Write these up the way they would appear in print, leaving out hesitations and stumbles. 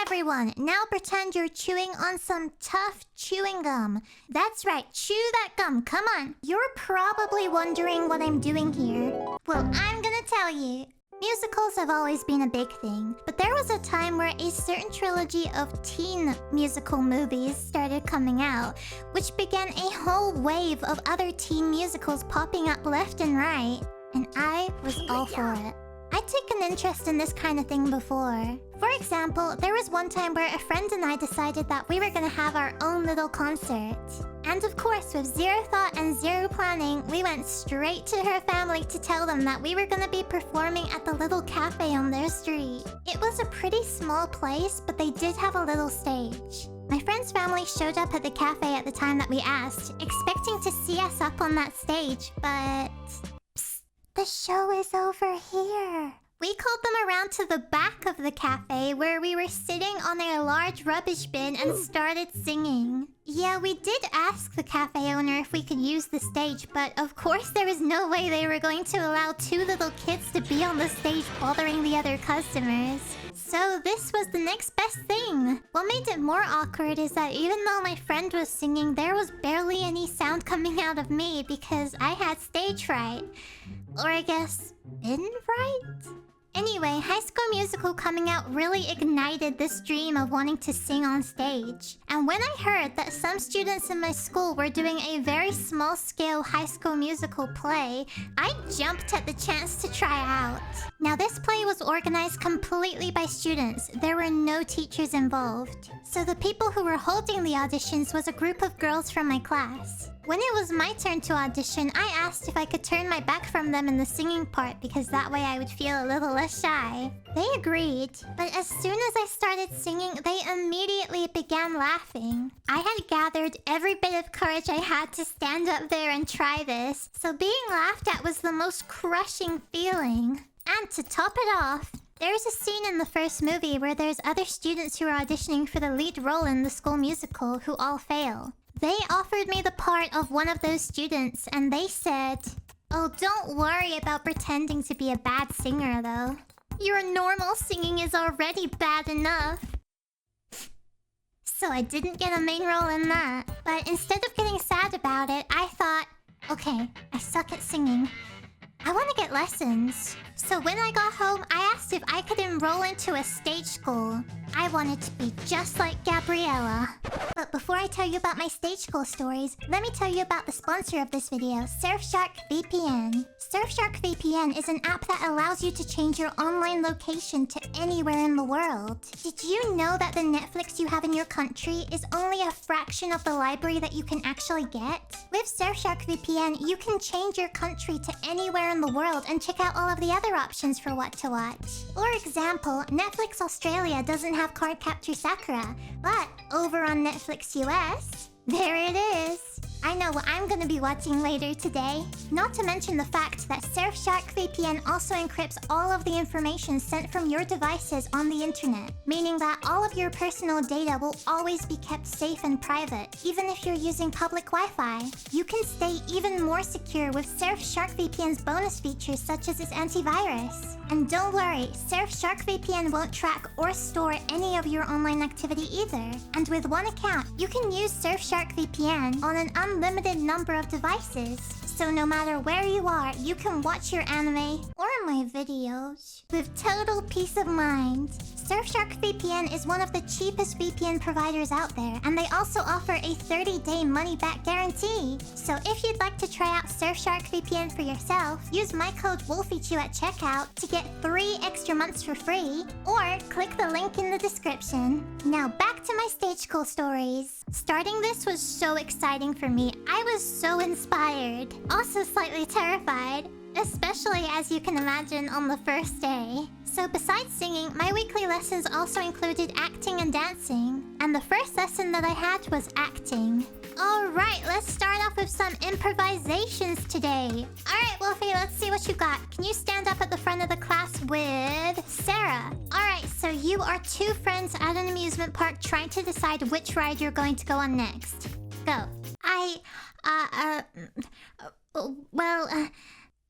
everyone, now pretend you're chewing on some tough chewing gum. That's right, chew that gum, come on. You're probably wondering what I'm doing here. Well, I'm gonna tell you. Musicals have always been a big thing, but there was a time where a certain trilogy of teen musical movies started coming out, which began a whole wave of other teen musicals popping up left and right, and I was all for it. I'd taken interest in this kind of thing before. For example, there was one time where a friend and I decided that we were gonna have our own little concert. And of course, with zero thought and zero planning, we went straight to her family to tell them that we were gonna be performing at the little cafe on their street. It was a pretty small place, but they did have a little stage. My friend's family showed up at the cafe at the time that we asked, expecting to see us up on that stage, but... Psst, the show is over here. We called them around to the back of the cafe where we were sitting on a large rubbish bin and started singing. Yeah, we did ask the cafe owner if we could use the stage, but of course there was no way they were going to allow two little kids to be on the stage bothering the other customers. So this was the next best thing. What made it more awkward is that even though my friend was singing, there was barely any sound coming out of me because I had stage fright. Or I guess, bin fright? Anyway, High School Musical coming out really ignited this dream of wanting to sing on stage. And when I heard that some students in my school were doing a very small-scale High School Musical play, I jumped at the chance to try out. Now, this play was organized completely by students. There were no teachers involved. So the people who were holding the auditions was a group of girls from my class. When it was my turn to audition, I asked if I could turn my back from them in the singing part because that way I would feel a little less shy. They agreed, but as soon as I started singing, they immediately began laughing. I had gathered every bit of courage I had to stand up there and try this, so being laughed at was the most crushing feeling. And to top it off, there's a scene in the first movie where there's other students who are auditioning for the lead role in the school musical who all fail. They offered me the part of one of those students, and they said, "Oh, don't worry about pretending to be a bad singer, though. Your normal singing is already bad enough." So I didn't get a main role in that. But instead of getting sad about it, I thought, okay, I suck at singing. I want to get lessons. So when I got home, I asked if I could enroll into a stage school. I wanted to be just like Gabriella. But before I tell you about my stage school stories, let me tell you about the sponsor of this video, Surfshark VPN. Surfshark VPN is an app that allows you to change your online location to anywhere in the world. Did you know that the Netflix you have in your country is only a fraction of the library that you can actually get? With Surfshark VPN, you can change your country to anywhere in the world and check out all of the other options for what to watch. For example, Netflix Australia doesn't have Cardcaptor Sakura, but over on Netflix US, there it is. I know what I'm gonna be watching later today. Not to mention the fact that Surfshark VPN also encrypts all of the information sent from your devices on the internet, meaning that all of your personal data will always be kept safe and private, even if you're using public Wi-Fi. You can stay even more secure with Surfshark VPN's bonus features such as its antivirus. And don't worry, Surfshark VPN won't track or store any of your online activity either. And with one account, you can use Surfshark VPN on an unlimited number of devices. So no matter where you are, you can watch your anime or my videos with total peace of mind. Surfshark VPN is one of the cheapest VPN providers out there, and they also offer a 30-day money-back guarantee. So if you'd like to try out Surfshark VPN for yourself, use my code Wolfychu at checkout to get 3 extra months for free, or click the link in the description. Now back to my stage school stories. Starting this was so exciting for me. I was so inspired, also slightly terrified, especially as you can imagine on the first day. So besides singing, my weekly lessons also included acting and dancing. And the first lesson that I had was acting. Alright, let's start off with some improvisations today. Alright, Wolfie, let's see what you got. Can you stand up at the front of the class with Sarah? Alright, so you are two friends at an amusement park trying to decide which ride you're going to go on next. Go.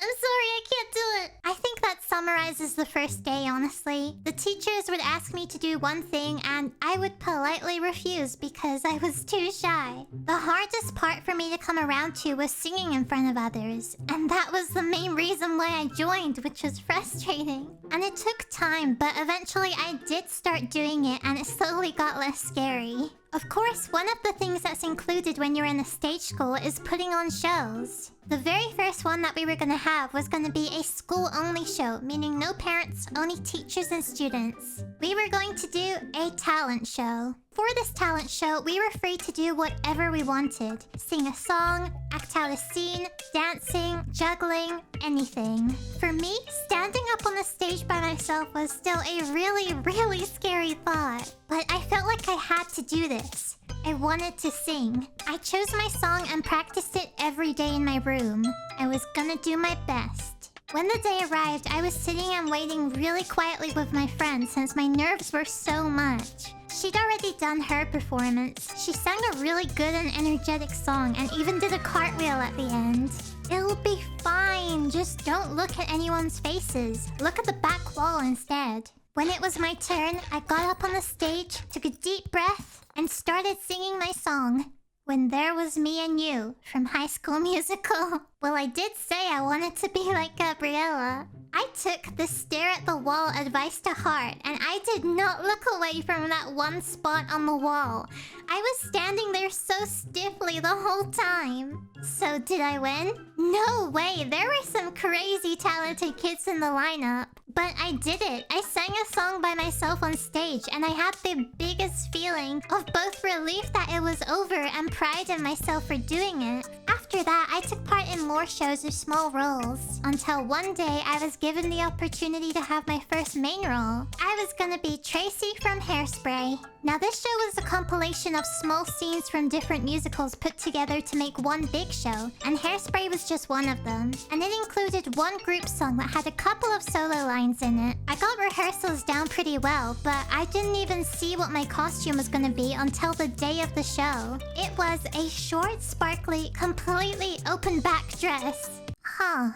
I'm sorry, I can't do it. I think that summarizes the first day, honestly. The teachers would ask me to do one thing, and I would politely refuse because I was too shy. The hardest part for me to come around to was singing in front of others, and that was the main reason why I joined, which was frustrating. And it took time, but eventually I did start doing it, and it slowly got less scary. Of course, one of the things that's included when you're in a stage school is putting on shows. The very first one that we were gonna have was gonna be a school-only show, meaning no parents, only teachers and students. We were going to do a talent show. For this talent show, we were free to do whatever we wanted. Sing a song, act out a scene, dancing, juggling, anything. For me, standing up on the stage by myself was still a really, really scary thought. But I felt like I had to do this. I wanted to sing. I chose my song and practiced it every day in my room. I was gonna do my best. When the day arrived, I was sitting and waiting really quietly with my friend since my nerves were so much. She'd already done her performance. She sang a really good and energetic song and even did a cartwheel at the end. It'll be fine. Just don't look at anyone's faces. Look at the back wall instead. When it was my turn, I got up on the stage, took a deep breath, and started singing my song. When There Was Me and You from High School Musical. Well, I did say I wanted to be like Gabriella. I took the stare at the wall advice to heart, and I did not look away from that one spot on the wall. I was standing there so stiffly the whole time. So did I win? No way, there were some crazy talented kids in the lineup. But I did it. I sang a song by myself on stage, and I had the biggest feeling of both relief that it was over and pride in myself for doing it. After that, I took part in more shows or small roles. Until one day, I was given the opportunity to have my first main role. I was gonna be Tracy from Hairspray. Now, this show was a compilation of small scenes from different musicals put together to make one big show, and Hairspray was just one of them. And it included one group song that had a couple of solo lines in it. I got rehearsals down pretty well, but I didn't even see what my costume was gonna be until the day of the show. It was a short, sparkly, completely open back dress. Huh.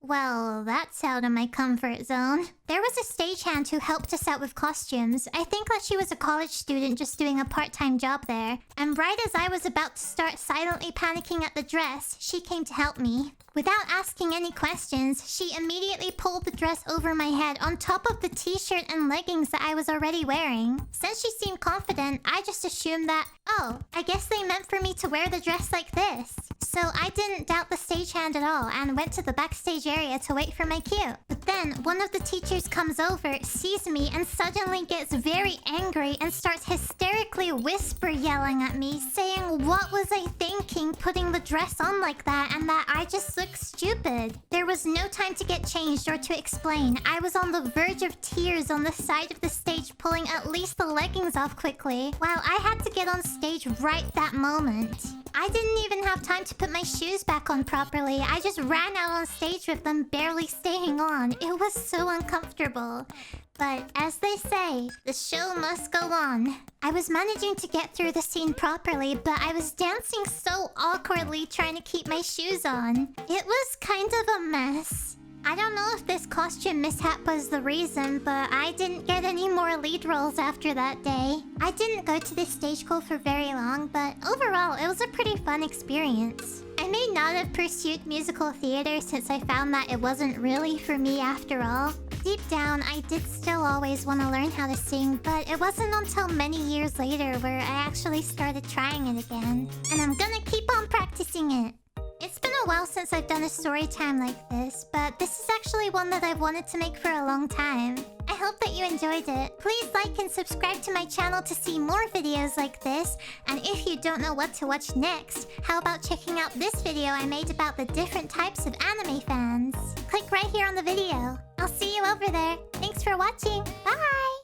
Well, that's out of my comfort zone. There was a stagehand who helped us out with costumes. I think that she was a college student just doing a part-time job there. And right as I was about to start silently panicking at the dress, she came to help me. Without asking any questions, she immediately pulled the dress over my head on top of the t-shirt and leggings that I was already wearing. Since she seemed confident, I just assumed that, oh, I guess they meant for me to wear the dress like this. So I didn't doubt the stagehand at all and went to the backstage area to wait for my cue. But then one of the teachers comes over, sees me, and suddenly gets very angry and starts hysterically whisper yelling at me, saying what was I thinking putting the dress on like that and that I just looked stupid. There was no time to get changed or to explain. I was on the verge of tears on the side of the stage pulling at least the leggings off quickly, while I had to get on stage right that moment. I didn't even have time to put my shoes back on properly. I just ran out on stage with them barely staying on. It was so uncomfortable. But as they say, the show must go on. I was managing to get through the scene properly, but I was dancing so awkwardly trying to keep my shoes on. It was kind of a mess. I don't know if this costume mishap was the reason, but I didn't get any more lead roles after that day. I didn't go to this stage school for very long, but overall, it was a pretty fun experience. I may not have pursued musical theater since I found that it wasn't really for me after all. Deep down, I did still always want to learn how to sing, but it wasn't until many years later where I actually started trying it again. And I'm gonna keep on practicing it. It's been a while since I've done a story time like this, but this is actually one that I've wanted to make for a long time. I hope that you enjoyed it. Please like and subscribe to my channel to see more videos like this. And if you don't know what to watch next, how about checking out this video I made about the different types of anime fans? Click right here on the video. I'll see you over there. Thanks for watching. Bye!